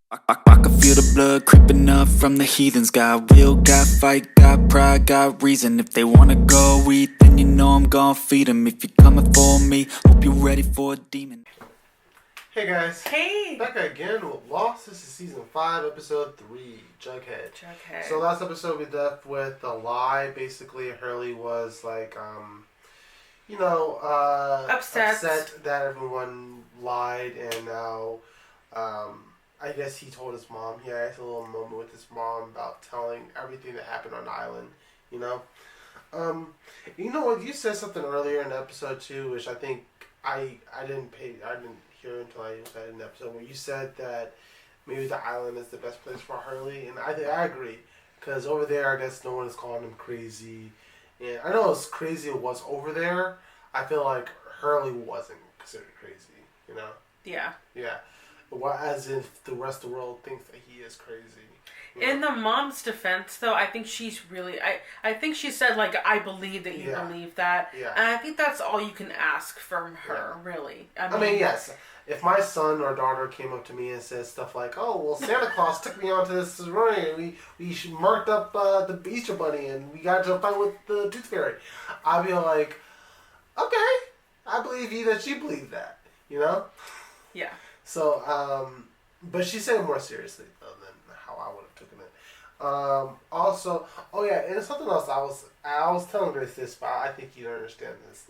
I can feel the blood creeping up from the heathens. Got will, got fight, got pride, got reason. If they wanna go eat, then you know I'm gonna feed them. If you're coming for me, hope you're ready for a demon. Hey guys. Hey. Back again with Lost. This is season 5, episode 3, Jughead. So last episode we left with a lie. Basically, Hurley was like, upset that everyone lied, and now, I guess he told his mom. He had a little moment with his mom about telling everything that happened on the island, you know. You know what? You said something earlier in episode 2, which I think I didn't hear until I said in the episode, where you said that maybe the island is the best place for Hurley, and I agree, because over there I guess no one is calling him crazy, and I know it's crazy it was over there. I feel like Hurley wasn't considered crazy, you know. Yeah. As if the rest of the world thinks that he is crazy. In the mom's defense, though, I think she's really... I think she said, like, I believe that you believe that. Yeah. And I think that's all you can ask from her, really. I mean, yes. If my son or daughter came up to me and said stuff like, oh, well, Santa Claus took me onto this run and we marked up the Easter Bunny and we got to a fight with the Tooth Fairy, I'd be like, okay, I believe you that you believe that, you know? Yeah. So, but she said it more seriously, though, than how I would have taken it. Also, oh yeah, and something else I was telling Grace this, but I think you don't understand this.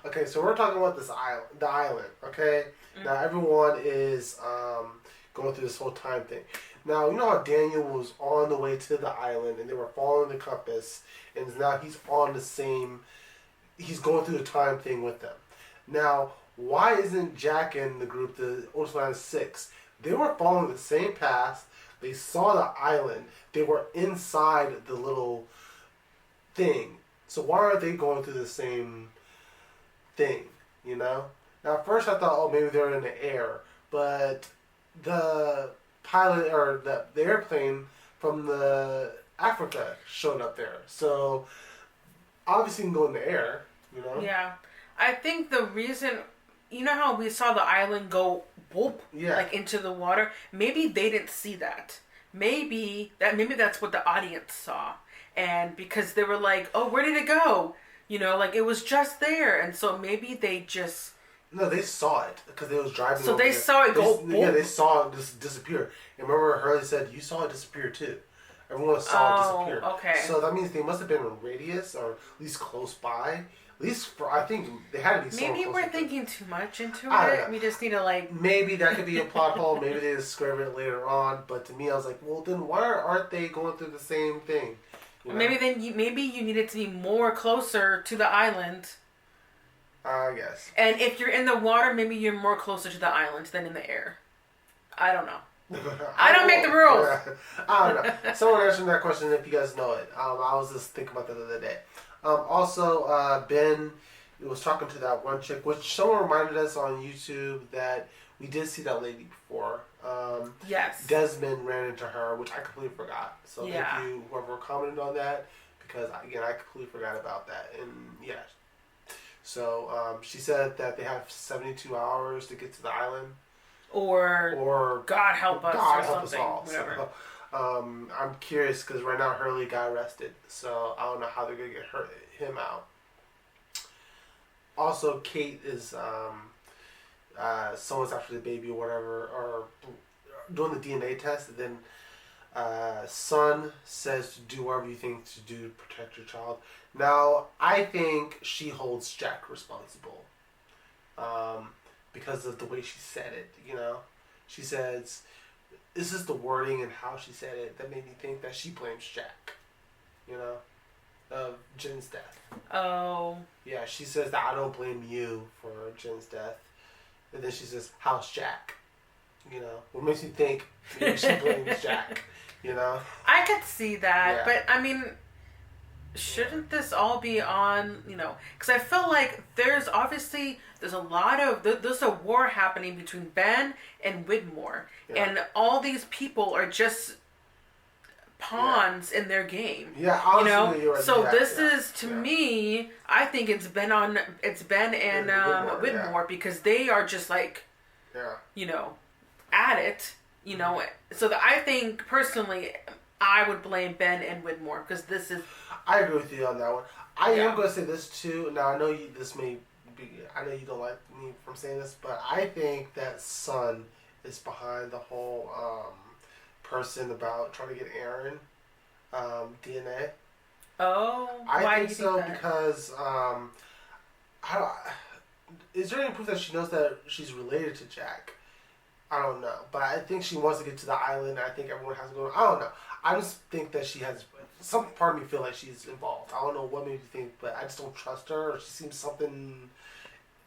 Okay, so we're talking about the island, okay? Mm-hmm. Now, everyone is going through this whole time thing. Now, you know how Daniel was on the way to the island, and they were following the compass, and now he's going through the time thing with them. Now, why isn't Jack in the group, the Ocean Line 6? They were following the same path. They saw the island. They were inside the little thing. So why aren't they going through the same thing, you know? Now, at first I thought, oh, maybe they're in the air. But the pilot, or the airplane from the Africa showed up there. So, obviously you can go in the air, you know? Yeah. I think the reason... You know how we saw the island go whoop, like into the water? Maybe they didn't see that. Maybe that's what the audience saw. And because they were like, oh, where did it go? You know, like it was just there. And so maybe they just... No, they saw it because they was driving. So they saw it go whoop. Yeah, they saw it disappear. And remember Hurley said, you saw it disappear too. Everyone saw it disappear. Okay. So that means they must have been in a radius, or at least close by. At least I think they had to be somewhere. Maybe we're thinking too much into it. We just need to like... Maybe that could be a plot hole. Maybe they discover it later on. But to me, I was like, well, then why aren't they going through the same thing? You know? Maybe you needed to be more closer to the island. I guess. And if you're in the water, maybe you're more closer to the island than in the air. I don't know. I don't make the rules. I don't know. Someone answered that question if you guys know it. I was just thinking about that the other day. Also, Ben was talking to that one chick, which someone reminded us on YouTube that we did see that lady before. Yes. Desmond ran into her, which I completely forgot. So thank you, whoever commented on that, because, again, I completely forgot about that. And, yeah. So, she said that they have 72 hours to get to the island. Or God help us God or help something. Us all. Whatever. So, I'm curious because right now Hurley got arrested, so I don't know how they're gonna get him out. Also, Kate is someone's after the baby or whatever, or doing the DNA test, and then Son says to do whatever you think to do to protect your child. Now, I think she holds Jack responsible because of the way she said it. You know, she says. This is the wording and how she said it that made me think that she blames Jack, you know, of Jen's death. Oh. Yeah, she says that I don't blame you for Jen's death. And then she says, how's Jack? You know, what makes me think maybe she blames Jack, you know? I could see that, but I mean, shouldn't this all be on, you know, because I feel like there's a lot of, there's a war happening between Ben and Widmore, and all these people are just pawns in their game. Yeah, honestly, you know. You're right. So this is to me. I think it's Ben and Widmore because they are just like, you know, at it. You know, so that I think personally, I would blame Ben and Widmore because this is. I agree with you on that one. I am going to say this too. Now I know this may be. I know you don't like me from saying this, but I think that Sun is behind the whole person about trying to get Aaron DNA. Oh, I why think do you so think that? because is there any proof that she knows that she's related to Jack? I don't know, but I think she wants to get to the island. I think everyone has to go. I don't know. I just think that she has some part of me feel like she's involved. I don't know what made you think, but I just don't trust her. She seems something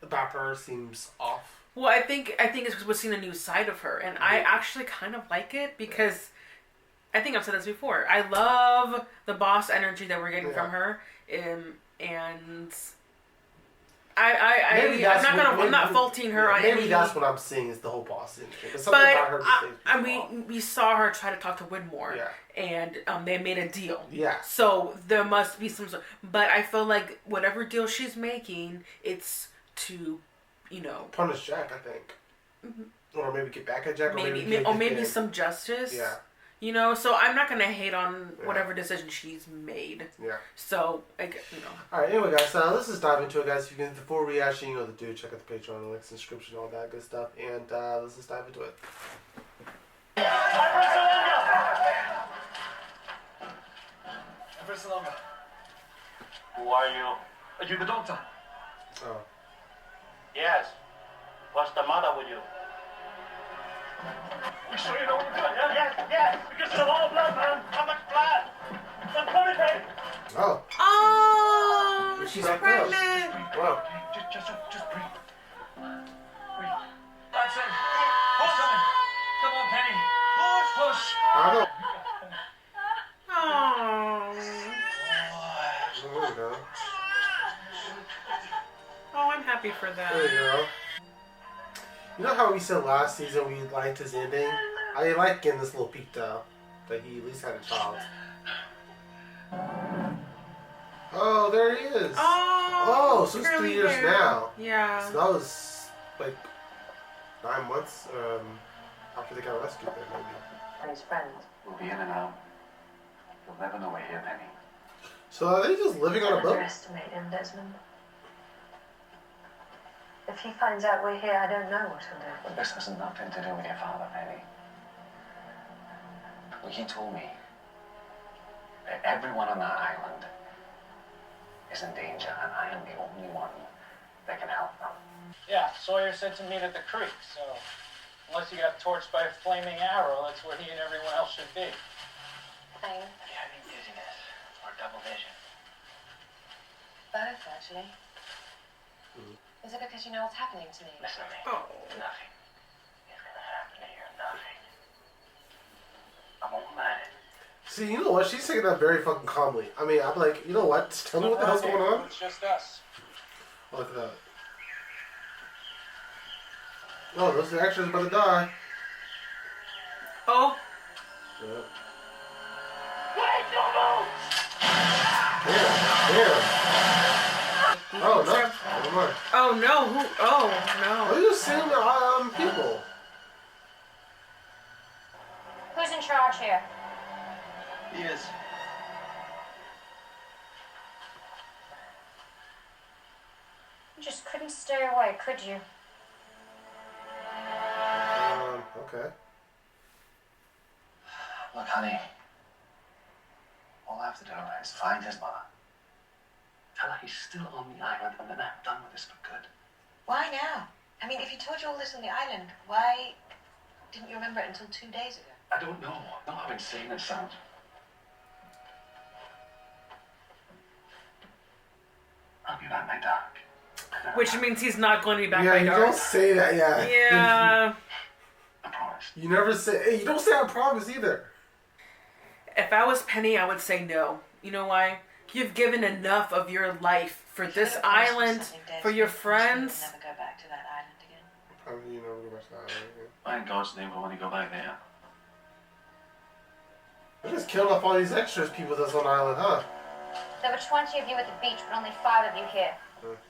about her seems off. Well, I think it's because we're seeing a new side of her, and I actually kind of like it because I think I've said this before. I love the boss energy that we're getting from her, and I'm not faulting her on maybe any. that's what I'm seeing is the whole boss thing. We saw her try to talk to Widmore, and they made a deal. Yeah. So there must be some. But I feel like whatever deal she's making, it's to, punish Jack. I think, or maybe get back at Jack, maybe some justice. Yeah. So I'm not gonna hate on whatever decision she's made. Yeah. So, All right. Anyway, guys, let's just dive into it, guys. If you can, the full reaction, the dude, check out the Patreon, the links, description, all that good stuff, and let's just dive into it. Who are you? Are you the doctor? Oh. Yes. What's the matter with you? You sure you know what you're doing? Yes. Because it's a lot of blood, man. How much blood? I'm coming, babe. Oh. Oh, she's pregnant. Wow. Just breathe. Breathe. That's it. Push something. Come on, Penny. Push. I don't know. Oh. There you go. Oh, I'm happy for that. There you go. You know how we said last season we liked his ending? I like getting this little peek though, that he at least had a child. Oh, there he is. Oh, so it's 3 years now. Yeah. So that was like 9 months after they got rescued then, maybe. And his friends. We'll be in and out. You'll never know we're here, Penny. So are they just living on a boat? Underestimate him, Desmond. If he finds out we're here, I don't know what he'll do. But this has nothing to do with your father, Penny. Well, he told me that everyone on that island is in danger, and I am the only one that can help them. Yeah, Sawyer said to meet at the creek, so unless you got torched by a flaming arrow, that's where he and everyone else should be. Pain. Have you having dizziness or double vision? Both, actually. Is it because you know what's happening to me? Listen to me. Oh. Nothing is gonna happen to you. Nothing. I won't let it. See, you know what? She's taking that very fucking calmly. I mean, I'm like, you know what? Just tell me what the hell's going on. It's just us. Oh, look at that. Oh, those actors about to die. Oh. Yeah. Wait, don't move! Damn. Oh, no. Never mind. Oh no. Who? Oh Are no. you seeing people? Who's in charge here? He is. You just couldn't stay away, could you? Okay. Look, honey. All I have to do is find his mother. Tell her he's still on the island, and then I'm done with this for good. Why now? I mean, if he told you all this on the island, why didn't you remember it until 2 days ago? I don't know. Know how insane it sounds. I'll be back, my dark. Which means he's not going to be back Yeah, by you dark. don't say that, yeah. Yeah. I promise. You never say, hey, you don't say I promise either. If I was Penny, I would say no. You know why? You've given enough of your life for this island, for your friends. Never go back to that island again. Probably you never go back to that island. Why in God's name would I want to go back there? They just killed off all these extras people that's on the island, huh? There were 20 of you at the beach, but only 5 of you here.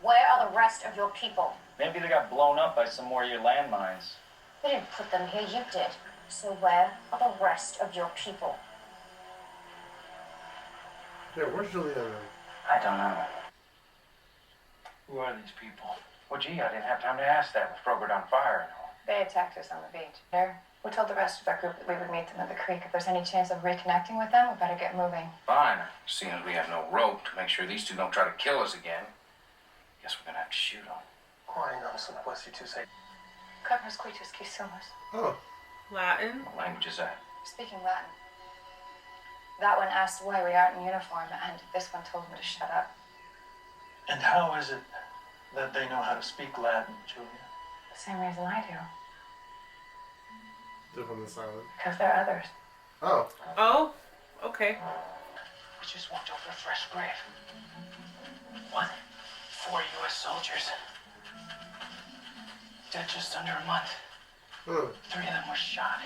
Where are the rest of your people? Maybe they got blown up by some more of your landmines. We didn't put them here, you did. So where are the rest of your people? Yeah, where's Juliana? I don't know. Who are these people? Well, gee, I didn't have time to ask that with Frogurt on fire and all. They attacked us on the beach. There. We told the rest of our group that we would meet them at the creek. If there's any chance of reconnecting with them, we better get moving. Fine. Seeing as we have no rope to make sure these two don't try to kill us again, guess we're gonna have to shoot them. Corpus Quitus Quisumus. Oh. Latin. What language is that? Speaking Latin. That one asked why we aren't in uniform, and this one told me to shut up. And how is it that they know how to speak Latin, Julia? The same reason I do. They're from this island. Because they're others. Oh. Oh, okay. We just walked over a fresh grave. What? 4 U.S. soldiers. Dead just under a month. 3 of them were shot.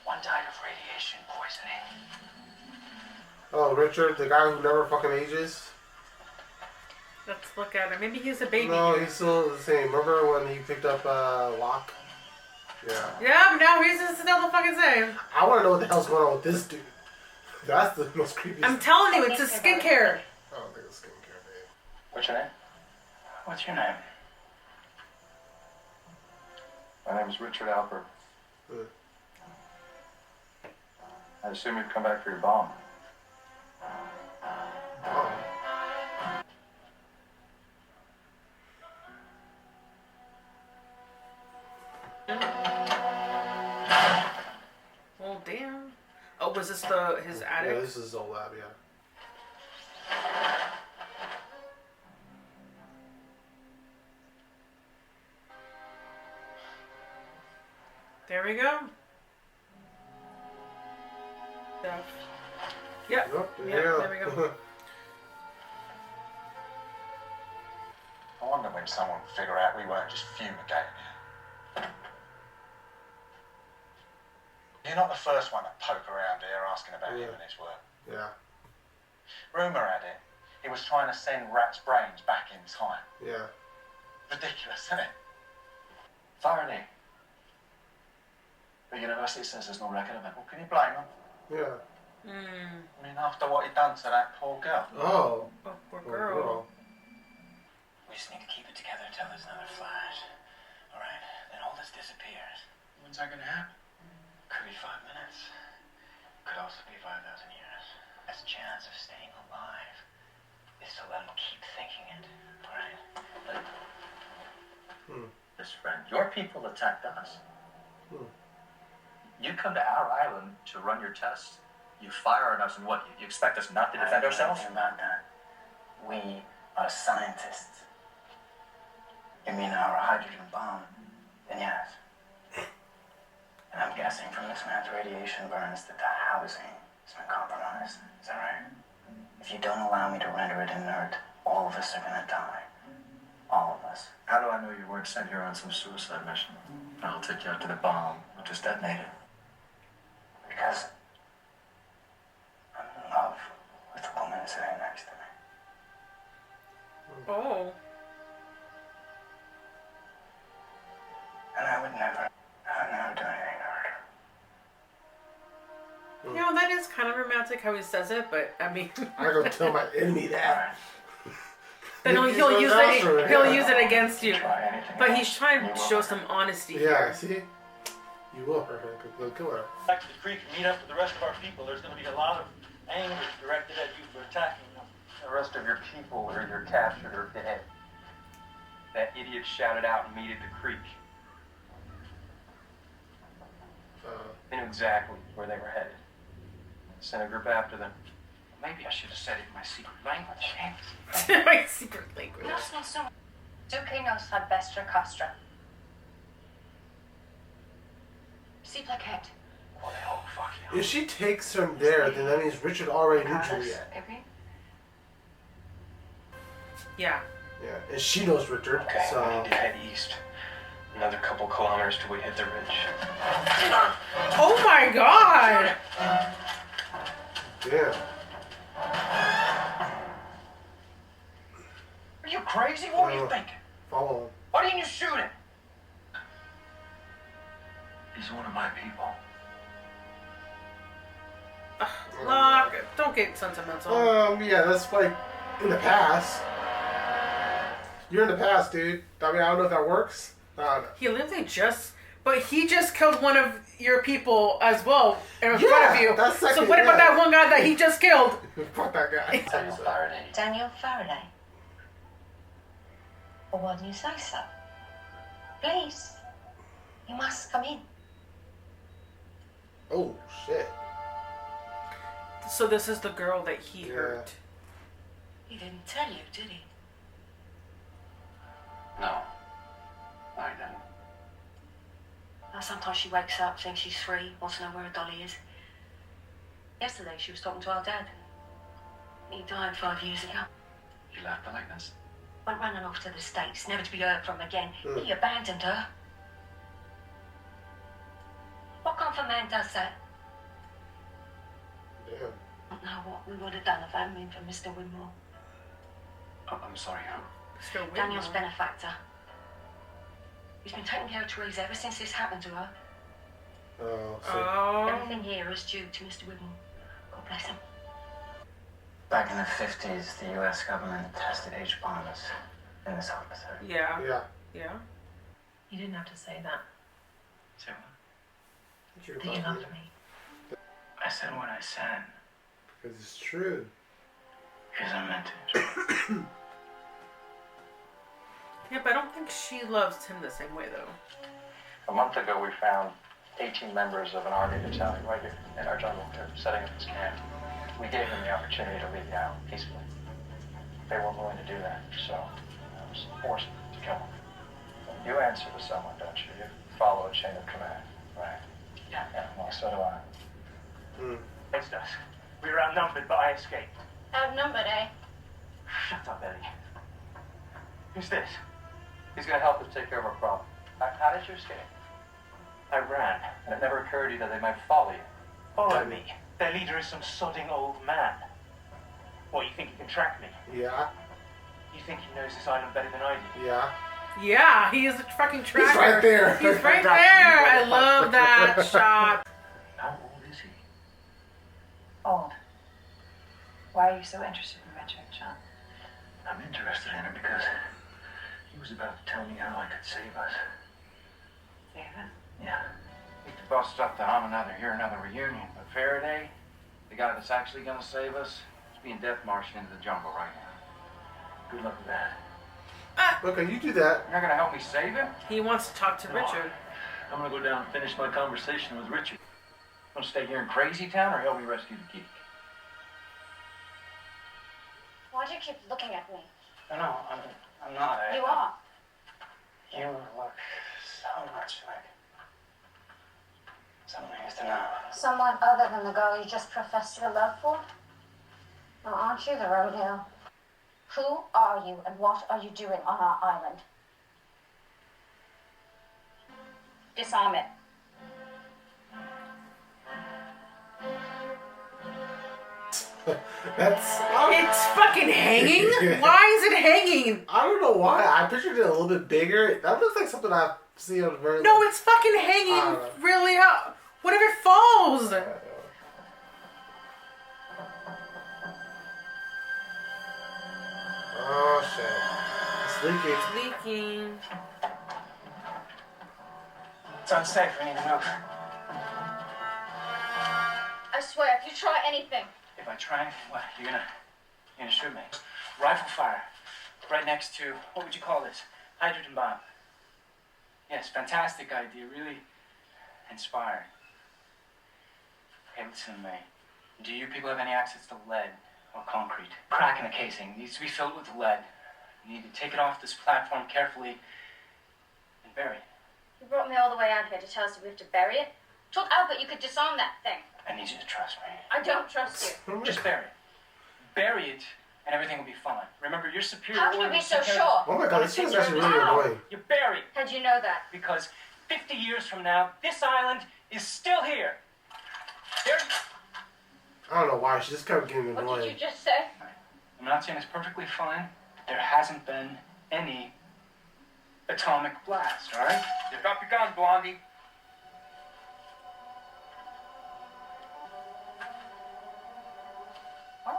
One died of radiation poisoning. Oh, Richard, the guy who never fucking ages? Let's look at it. Maybe he's a baby. No, he's still the same. Remember when he picked up Locke? Yeah. Yeah, but now he's just still the fucking same. I want to know what the hell's going on with this dude. That's the most creepy. I'm telling you, it's his skincare. I don't think it's skincare, babe. What's your name? What's your name? My name is Richard Alpert. I assume you've come back for your bomb. Oh. Oh, damn. Oh, was this his attic? Yeah, this is Zolab, yeah. There we go. Stuff. Yep. There we go. I wonder when someone would figure out we weren't just fumigating you. You're not the first one to poke around here asking about him and his work. Yeah. Rumour had it, he was trying to send Rat's brains back in time. Yeah. Ridiculous, isn't it? Faraday. The university says there's no record of it. Well, can you blame him? Yeah. I mean, after what he done to that poor girl. Oh. Poor Oh, girl. We just need to keep it together until there's another flash. Alright? Then all this disappears. When's that gonna happen? Could be 5 minutes. Could also be 5,000 years. Best chance of staying alive is to let them keep thinking it. Alright? Listen, friend, your people attacked us. You come to our island to run your tests. You fire on us, and what? You expect us not to defend ourselves? About that. We are scientists. You mean our hydrogen bomb? Then yes. And I'm guessing from this man's radiation burns that the housing has been compromised. Is that right? If you don't allow me to render it inert, all of us are gonna die. All of us. How do I know you weren't sent here on some suicide mission? I'll take you out to the bomb. I'll just detonate it. Because I'm in love with the woman sitting next to me. Oh. And I would never do anything to hurt her. You know, that is kind of romantic how he says it, but I mean. I go tell my enemy that. Then he'll use it. He'll use it against you. But he's trying to show some honesty Yeah, here. see? You will hurt her. You'll kill her. Back to the creek and meet up with the rest of our people. There's going to be a lot of anger directed at you for attacking them. The rest of your people are either captured or dead. That idiot shouted out and meet at the creek. They knew exactly where they were headed. Sent a group after them. Maybe I should have said it in my secret language. My secret language. Nos no somos. Duque nos advestra castra. Si placet. What the hell, fuck you. If she takes him there, then that means Richard already knew Juliet. Maybe? Yeah. Yeah, and she knows Richard, Okay, so... we need to head east. Another couple kilometers till we hit the ridge. Oh my god! Yeah. Are you crazy? What were you thinking? Follow him. Why didn't you shoot him? He's one of my people. Locke, don't get sentimental. Yeah, that's like in the past. You're in the past, dude. I mean, I don't know if that works. I don't know. He literally but he just killed one of your people as well in front of you. That's second, so what about that one guy that he just killed? Fuck that guy. Daniel Faraday. Daniel Faraday. Well, why do you say so? Please, you must come in. Oh, shit. So this is the girl that he hurt. He didn't tell you, did he? No. No, he didn't. Now, sometimes she wakes up, thinks she's free, wants to know where her dolly is. Yesterday, she was talking to our dad. He died 5 years ago. He left her like this? Went running off to the States, never to be heard from again. He abandoned her. What kind of a man does that? Damn. I don't know what we would have done if I hadn't been for Mr. Winmore. Oh, I'm sorry, who? Daniel's benefactor. He's been taking care of Therese ever since this happened to her. Oh, Everything here is due to Mr. Winmore. God bless him. Back in the 50s, the U.S. government tested H bombs in this officer. Yeah. Yeah. Yeah. You didn't have to say that. Say what? That you loved me. I said what I said. Because it's true. Because I meant it. Yeah, but I don't think she loves him the same way, though. A month ago, we found 18 members of an army battalion right here in our jungle. They're setting up this camp. We gave them the opportunity to leave the island peacefully. They weren't willing to do that, so I was forced to kill them. You answer to someone, don't you? You follow a chain of command, right? Yeah, well, so do I. Against us. We were outnumbered, but I escaped. Outnumbered, eh? Shut up, Eddie. Who's this? He's going to help us take care of our problem. How did you escape? I ran. And it never occurred to you that they might follow you. Follow me. Their leader is some sodding old man. What, you think he can track me? Yeah. You think he knows this island better than I do? Yeah. Yeah, he is a fucking tracker. He's right there. He's right there. I love that shot. How old is he? Old. Why are you so interested in Richard, John? I'm interested in it because he was about to tell me how I could save us. Save us? Yeah. Hate to bust up to hear another reunion, but Faraday, the guy that's actually going to save us, is being death marched into the jungle right now. Good luck with that. Okay, you do that. You're not going to help me save him? He wants to talk to Richard. I'm gonna go down and finish my conversation with Richard. Want to stay here in Crazy Town or help me rescue the geek? Why do you keep looking at me? No, I'm not. You are. You look so much like someone I used to know. Someone other than the girl you just professed your love for? Well, aren't you the rodeo? Who are you and what are you doing on our island? Disarm it. It's fucking hanging? Why is it hanging? I don't know why. I pictured it a little bit bigger. That looks like something I've seen on the very. No, it's fucking hanging really up. What if it falls? Oh shit! It's leaking. It's leaking. It's unsafe. We need to move. I swear, if you try anything. If I try, what? You're gonna shoot me? Rifle fire. Right next to, what would you call this? Hydrogen bomb. Yes, fantastic idea. Really inspiring. Okay, listen to me. Do you people have any access to lead or concrete? Crack in the casing. It needs to be filled with lead. You need to take it off this platform carefully and bury it. You brought me all the way out here to tell us we have to bury it? Told Albert you could disarm that thing. I need you to trust me. I don't trust you. Just bury it. Bury it, and everything will be fine. Remember, your superior How can you order be was so to take care sure? Oh my god, this is actually really How? annoying. You bury it, How'd you know that? because 50 years from now, this island is still here. There. I don't know why. She just kept getting What did annoying. you just say? I'm not saying it's perfectly fine. There hasn't been any atomic blast, all right? Drop your gun, Blondie.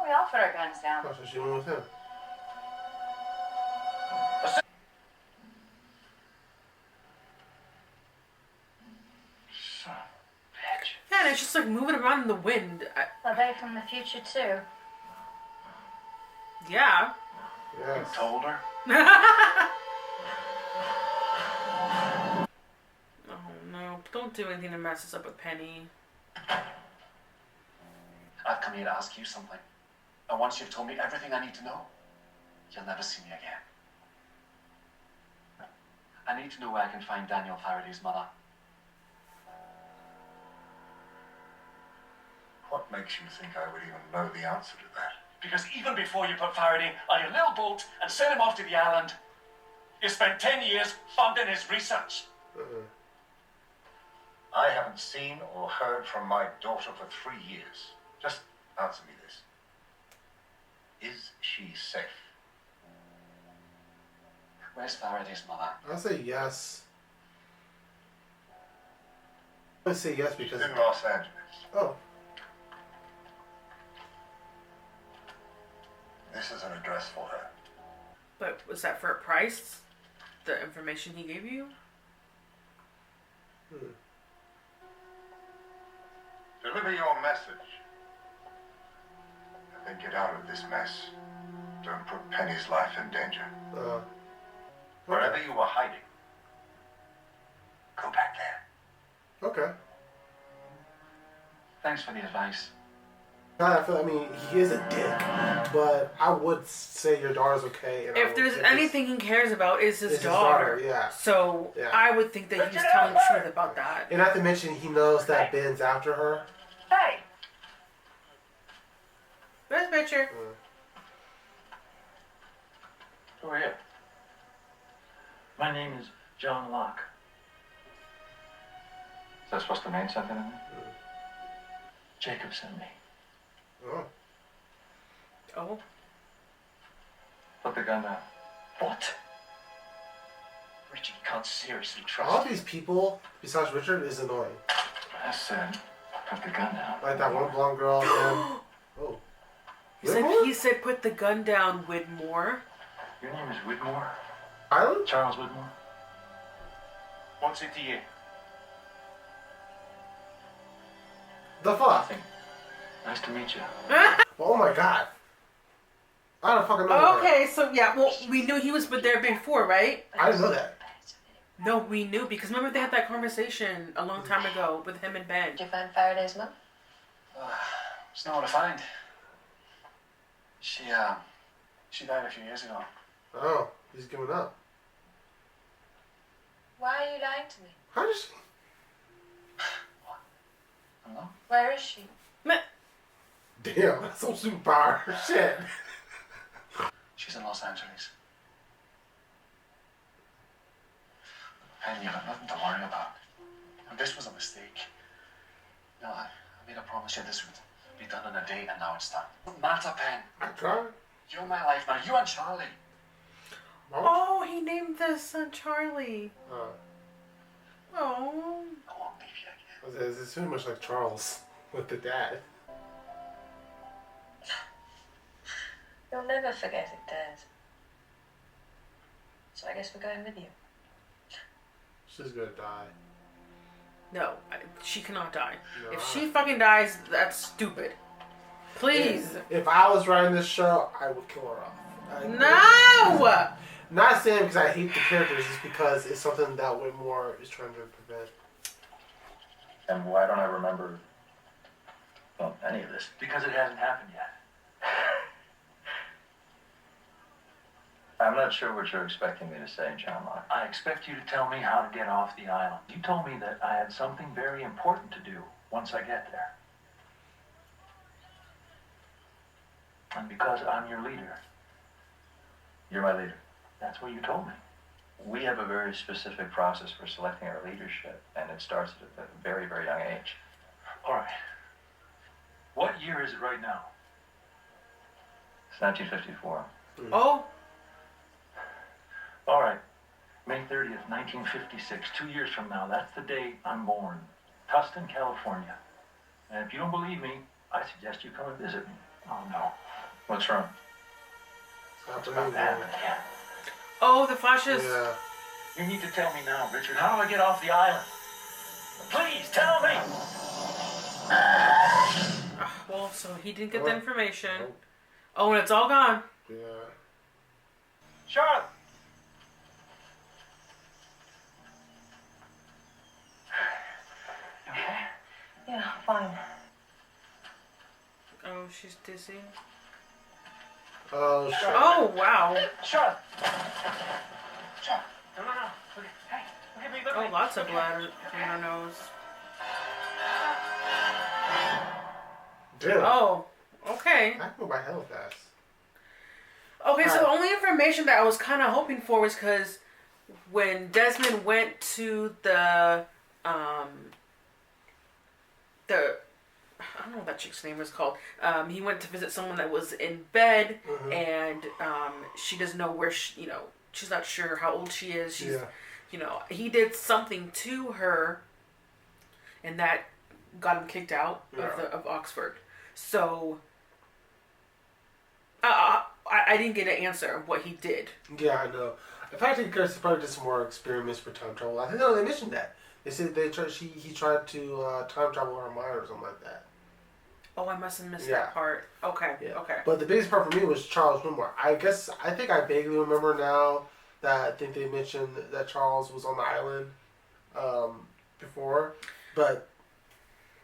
we all put our guns down. Oh, so she went with him. Son of a bitch. Yeah, and it's just like moving around in the wind. Are they from the future too? Yeah. Yes. You told her? Oh no, don't do anything to mess us up with Penny. I've come here to ask you something. And once you've told me everything I need to know, you'll never see me again. I need to know where I can find Daniel Faraday's mother. What makes you think I would even know the answer to that? Because even before you put Faraday on your little boat and sent him off to the island, you spent 10 years funding his research. I haven't seen or heard from my daughter for 3 years. Just answer me this. Is she safe? Where's Faraday's mother? I'll say yes. I say yes She's because. in Los Angeles. Oh. This is an address for her. But was that for a price? The information he gave you? Deliver your message. And then get out of this mess. Don't put Penny's life in danger. Wherever you were hiding, go back there. Okay. Thanks for the advice. I mean, he is a dick, but I would say your daughter's okay. And If there's anything he cares about, is his it's daughter. Yeah. So Yeah. I would think that he's telling the truth about that. And not to mention, he knows that Ben's after her. Hey! Nice picture. Who are you? My name is John Locke. Is that supposed to mean something to me? Jacob sent me. Oh. Oh. Put the gun down. What? Richie, you can't seriously All trust of these people, besides Richard, is annoying. I said, put the gun down. Like that one blonde girl. And, oh. He said put the gun down, Widmore. Your name is Widmore? Island? Charles Widmore? What's it to you? The fuck? Nothing. Nice to meet you. Oh my god. I don't fucking know. Okay, so yeah, well, we knew he was there before, right? I didn't know that. No, we knew because remember they had that conversation a long time ago with him and Ben. Did you find Faraday's mom? There's nowhere to find. She died a few years ago. Oh, he's giving up. Why are you lying to me? How does she? I don't know. Where is she? Damn, that's some superpower shit. She's in Los Angeles. And you have nothing to worry about. And this was a mistake. No, I made a promise you this would be done in a day, and now it's done. Doesn't matter, Pen. I tried. You're my life now. You and Charlie. Oh, he named this son Charlie. Oh. I won't leave you again. It's too much like Charles with the dad. You'll never forget it, Dad. So I guess we're going with you. She's gonna die. No, she cannot die. No. If she fucking dies, that's stupid. Please. If I was writing this show, I would kill her off. No! Not saying because I hate the characters, it's because it's something that Whitmore is trying to prevent. And why don't I remember, well, any of this? Because it hasn't happened yet. I'm not sure what you're expecting me to say, John Locke. I expect you to tell me how to get off the island. You told me that I had something very important to do once I get there. And because I'm your leader. You're my leader. That's what you told me. We have a very specific process for selecting our leadership, and it starts at a very, very young age. All right. What year is it right now? It's 1954. Oh, All right. May 30th, 1956, 2 years from now. That's the day I'm born. Tustin, California. And if you don't believe me, I suggest you come and visit me. Oh, no. What's wrong? What's about to happen again? Oh, the flashes. Yeah. You need to tell me now, Richard. How do I get off the island? Please tell me. Well, so he didn't get the information. Nope. Oh, and it's all gone. Yeah. Charlotte. Okay. Yeah, fine. Oh, she's dizzy. Oh, shit. Oh, wow. Charlotte. Charlotte. No. Okay. Hey, look at me. Look at me. Oh, lots of blood from her nose. Damn. Oh, okay. I can go by hell fast. Okay, so the only information that I was kind of hoping for was because when Desmond went to the I don't know what that chick's name was called. He went to visit someone that was in bed, and she doesn't know where she's not sure how old she is. She's, he did something to her, and that got him kicked out of Oxford. So I didn't get an answer of what he did. Yeah, I know. In fact, I think Chris probably did some more experiments for time travel. I think they mentioned that. They said he tried to time travel her mind or something like that. Oh, I must have missed that part. Okay, okay. But the biggest part for me was Charles Whitmore. I think I vaguely remember now that I think they mentioned that Charles was on the island before. But,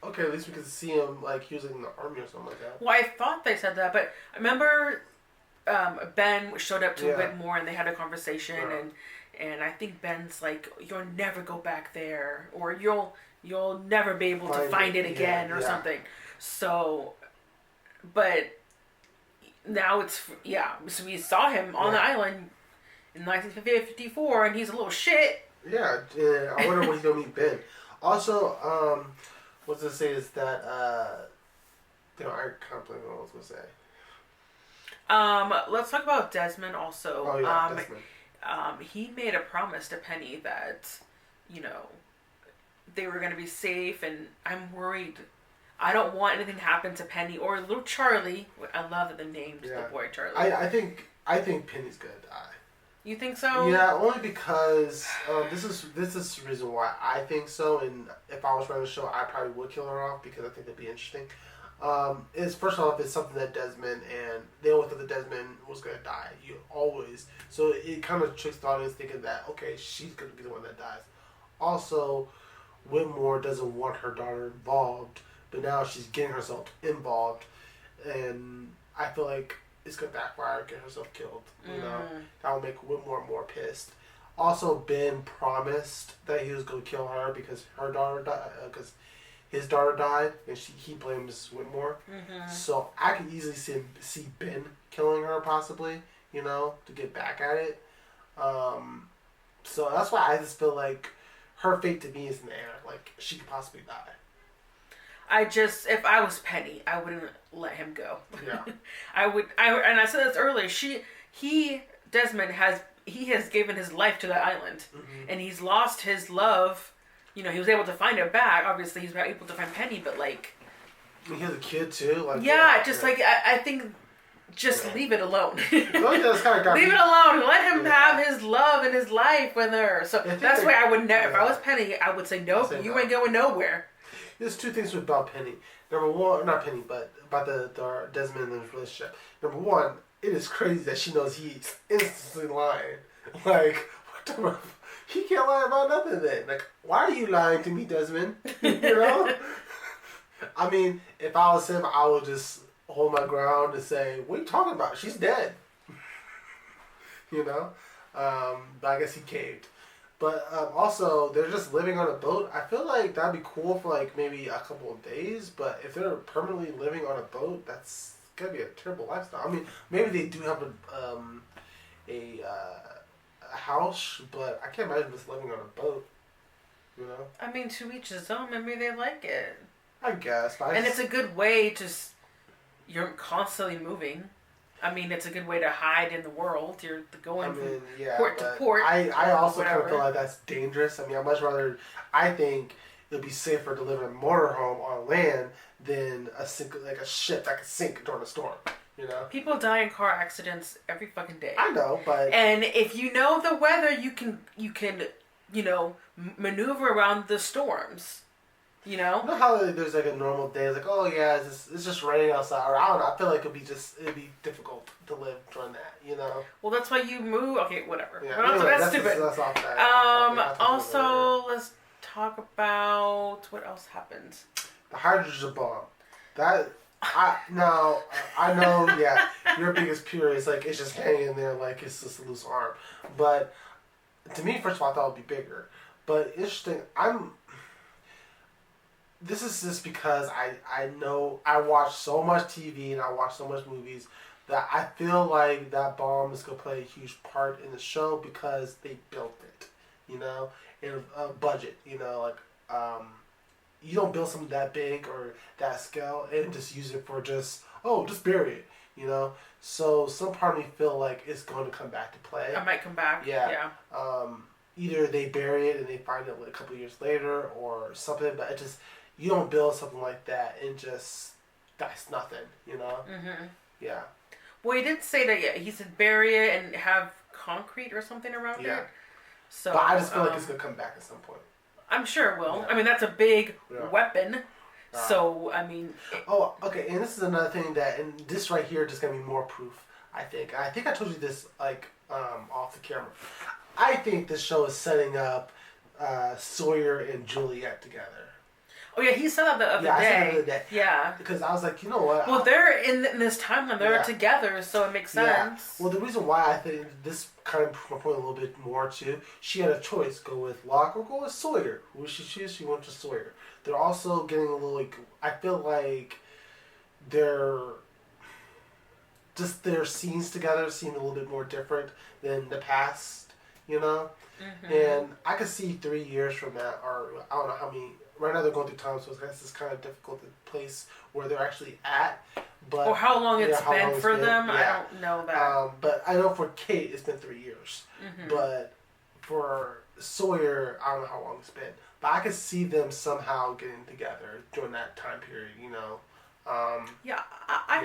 okay, at least we could see him, like, he was in the army or something like that. Well, I thought they said that, but I remember Ben showed up to Whitmore and they had a conversation, and I think Ben's like, "You'll never go back there, or you'll never be able to find it again, or something." So, but now it's So we saw him on the island in 1954, and he's a little shit. Yeah, I wonder when he's gonna meet Ben. Also, what's to say is that I can't believe what I was gonna say. Let's talk about Desmond also. Oh yeah, Desmond. He made a promise to Penny that, they were gonna be safe, and I'm worried. I don't want anything to happen to Penny or little Charlie. I love that they named the boy Charlie. I think Penny's gonna die. You think so? Yeah, only because this is the reason why I think so. And if I was running the show, I probably would kill her off because I think that'd be interesting. Is first off, it's something that Desmond, and they always thought that Desmond was gonna die. So it kind of tricks the audience thinking that okay, she's gonna be the one that dies. Also, Whitmore doesn't want her daughter involved, but now she's getting herself involved, and I feel like it's gonna backfire, get herself killed. That will make Whitmore more pissed. Also, Ben promised that he was gonna kill her because her daughter died, because his daughter died, and he blames Whitmore. So I could easily see Ben killing her possibly, to get back at it. So that's why I just feel like her fate to me is in the air. Like, she could possibly die. If I was Penny, I wouldn't let him go. Yeah. And I said this earlier, Desmond has given his life to that island, and he's lost his love. He was able to find it back. Obviously, he's not able to find Penny, but like, he has a kid too. Like, I think, just leave it alone. Leave it alone. Let him have his love and his life with her. So that's why I would never. If I was Penny, I would say no. You ain't going nowhere. There's two things about Penny. Number one, not Penny, but about the Desmond and his relationship. Number one, it is crazy that she knows he's instantly lying. Like, what the? He can't lie about nothing then. Like, why are you lying to me, Desmond? I mean, if I was him, I would just hold my ground and say, what are you talking about? She's dead. But I guess he caved. But also, they're just living on a boat. I feel like that'd be cool for like maybe a couple of days. But if they're permanently living on a boat, that's gonna be a terrible lifestyle. I mean, maybe they do have a house, but I can't imagine just living on a boat. I mean, to each his own. Maybe they like it. I guess. And it's a good way to. You're constantly moving. I mean, it's a good way to hide in the world. You're going from port to port. I also kind of feel like that's dangerous. I mean, I think it would be safer to live in a motorhome on land than a ship that could sink during a storm. You know, people die in car accidents every fucking day. I know, but and if you know the weather, you can maneuver around the storms. You know? You know how there's like a normal day, it's like, oh yeah, it's just raining outside, or I don't know. I feel like it'd be difficult to live during that, you know. Well, that's why you move. Okay, whatever. Yeah, Well, that's stupid. That's off that. Also, let's talk about what else happened. The hydrogen bomb. I know, yeah, your biggest purist, like, it's just hanging there like it's just a loose arm. But to me, first of all, I thought it would be bigger. But interesting, this is just because I know I watch so much TV and I watch so much movies that I feel like that bomb is going to play a huge part in the show because they built it, you know, in a budget, you know, like, you don't build something that big or that scale and just use it for just bury it, you know. So some part of me feel like it's going to come back to play. I might come back. Yeah. Either they bury it and they find it a couple of years later or something, but it just, you don't build something like that and just that's nothing, you know. Mm-hmm. Yeah. Well, he did say that. Yeah, he said bury it and have concrete or something around it. So, but I just feel like it's gonna come back at some point. I'm sure it will. Yeah. I mean, that's a big weapon. So, I mean... Oh, okay, and this is another thing and this right here is just going to be more proof, I think. I think I told you this, like, off the camera. I think this show is setting up Sawyer and Juliet together. Oh, yeah, he said that the other day. I said that the other day. Yeah. Because I was like, you know what? Well, they're in this timeline. They're together, so it makes sense. Yeah. Well, the reason why I think this kind of proved my point a little bit more, too, she had a choice. Go with Locke or go with Sawyer. Who would she choose? She went to Sawyer. They're also getting a little, like, I feel like their scenes together seem a little bit more different than the past, you know? Mm-hmm. And I could see 3 years from that, or I don't know how many. Right now they're going through time, so it's kind of difficult to place where they're actually at. But or how long it's been for them. Yeah. I don't know that. But I know for Kate it's been 3 years. Mm-hmm. But for Sawyer, I don't know how long it's been. But I could see them somehow getting together during that time period, you know. I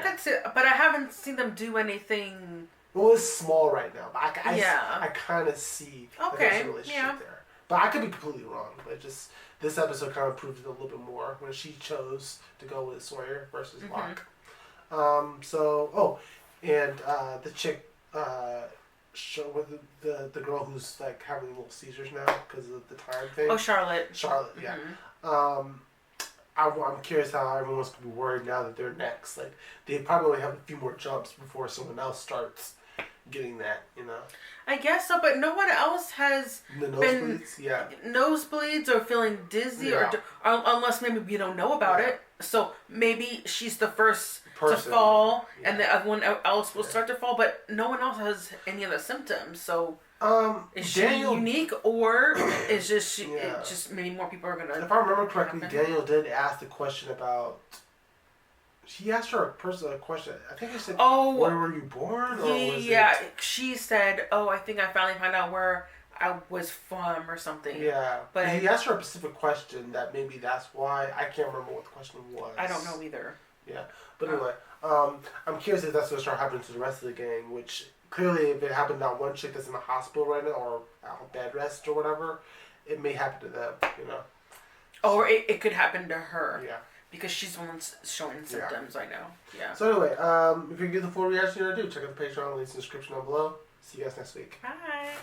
could see, but I haven't seen them do anything. Well, it's small right now, but I kind of see there's a relationship there. But I could be completely wrong. But just this episode kind of proved it a little bit more when she chose to go with Sawyer versus Locke. The chick show with the girl who's like having little seizures now because of the time thing. Oh, Charlotte, yeah. Mm-hmm. I'm curious how everyone's gonna be worried now that they're next. Like they probably only have a few more jumps before someone else starts getting that, you know. I guess so, but no one else has nosebleeds or feeling dizzy or unless maybe we don't know about it. So maybe she's the first to fall, and the everyone else will start to fall, but no one else has any of the symptoms. So is she unique, or is just just maybe more people are gonna? If I remember correctly, Daniel did ask the question about. He asked her a question. I think he said, "Where were you born?" She said, "Oh, I think I finally found out where I was from or something." Yeah, but he asked her a specific question that maybe that's why. I can't remember what the question was. I don't know either. Yeah, but anyway, I'm curious if that's going to start happening to the rest of the gang. Which clearly, if it happened to that one chick that's in the hospital right now or on bed rest or whatever, it may happen to them. You know. Or it could happen to her. Yeah. Because she's the one showing symptoms, I know. Yeah. So anyway, if you get the full reaction you want to do, check out the Patreon, links in the description down below. See you guys next week. Bye.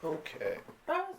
Okay. That was